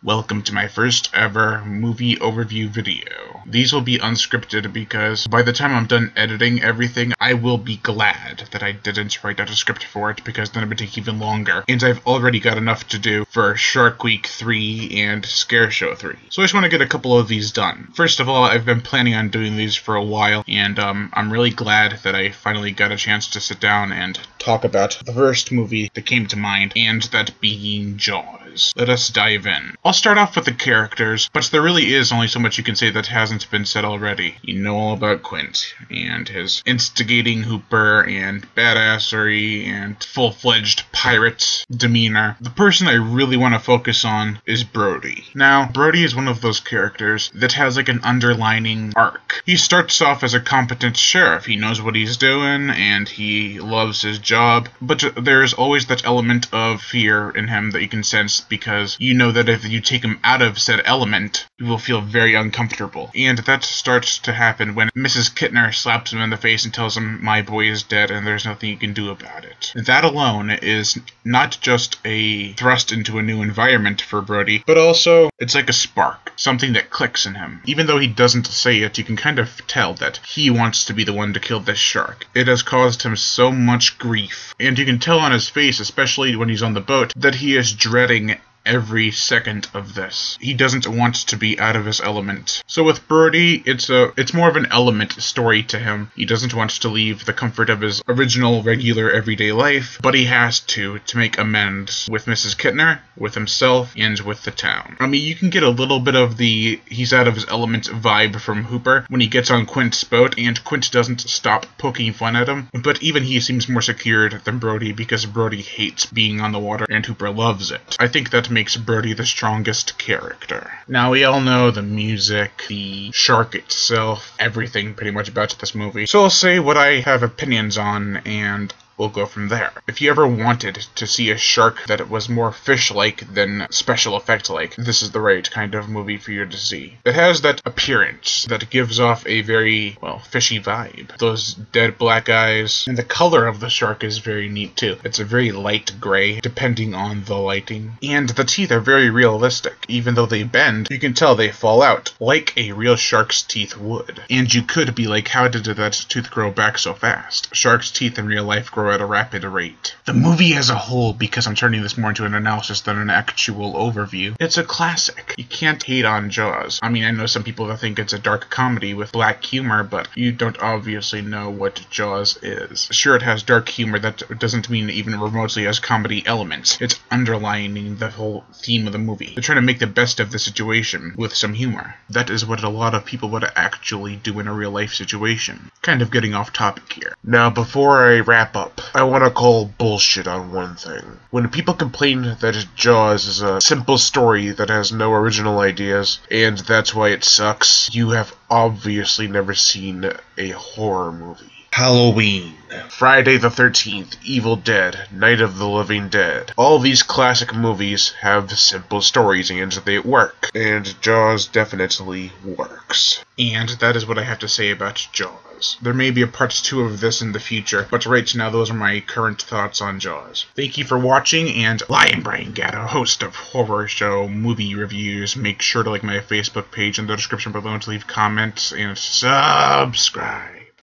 Welcome to my first ever movie overview video. These will be unscripted because by the time I'm done editing everything, I will be glad that I didn't write out a script for it because then it would take even longer. And I've already got enough to do for Shark Week 3 and Scare Show 3. So I just want to get a couple of these done. First of all, I've been planning on doing these for a while, and I'm really glad that I finally got a chance to sit down and talk about the first movie that came to mind, and that being Jaws. Let us dive in. I'll start off with the characters, but there really is only so much you can say that hasn't been said already. You know all about Quint, and his instigating Hooper, and badassery, and full-fledged pirate demeanor. The person I really want to focus on is Brody. Now, Brody is one of those characters that has like an underlining arc. He starts off as a competent sheriff. He knows what he's doing, and he loves his job, but there's always that element of fear in him that you can sense because you know that if you take him out of said element, you will feel very uncomfortable. And that starts to happen when Mrs. Kittner slaps him in the face and tells him, "My boy is dead and there's nothing you can do about it." That alone is not just a thrust into a new environment for Brody, but also it's like a spark, something that clicks in him. Even though he doesn't say it, you can kind of tell that he wants to be the one to kill this shark. It has caused him so much grief, and you can tell on his face, especially when he's on the boat, that he is dreading every second of this. He doesn't want to be out of his element. So with Brody, it's more of an element story to him. He doesn't want to leave the comfort of his original, regular, everyday life, but he has to make amends with Mrs. Kittner, with himself, and with the town. I mean, you can get a little bit of the he's out of his element vibe from Hooper when he gets on Quint's boat, and Quint doesn't stop poking fun at him, but even he seems more secured than Brody because Brody hates being on the water and Hooper loves it. I think that makes Brody the strongest character. Now, we all know the music, the shark itself, everything pretty much about this movie. So I'll say what I have opinions on, and we'll go from there. If you ever wanted to see a shark that was more fish-like than special effect-like, this is the right kind of movie for you to see. It has that appearance that gives off a very, well, fishy vibe. Those dead black eyes, and the color of the shark is very neat too. It's a very light gray, depending on the lighting. And the teeth are very realistic. Even though they bend, you can tell they fall out, like a real shark's teeth would. And you could be like, how did that tooth grow back so fast? Shark's teeth in real life grow at a rapid rate. The movie as a whole, because I'm turning this more into an analysis than an actual overview, it's a classic. You can't hate on Jaws. I mean, I know some people that think it's a dark comedy with black humor, but you don't obviously know what Jaws is. Sure, it has dark humor, that doesn't mean it even remotely has comedy elements. It's underlining the whole theme of the movie. They're trying to make the best of the situation with some humor. That is what a lot of people would actually do in a real life situation. Kind of getting off topic here. Now, before I wrap up, I want to call bullshit on one thing. When people complain that Jaws is a simple story that has no original ideas, and that's why it sucks, you have obviously never seen a horror movie. Halloween, Friday the 13th, Evil Dead, Night of the Living Dead. All these classic movies have simple stories and they work, and Jaws definitely works. And that is what I have to say about Jaws. There may be a part 2 of this in the future, but right now those are my current thoughts on Jaws. Thank you for watching, and Lion Brain Gat, a host of horror show movie reviews. Make sure to like my Facebook page in the description below to leave comments and subscribe.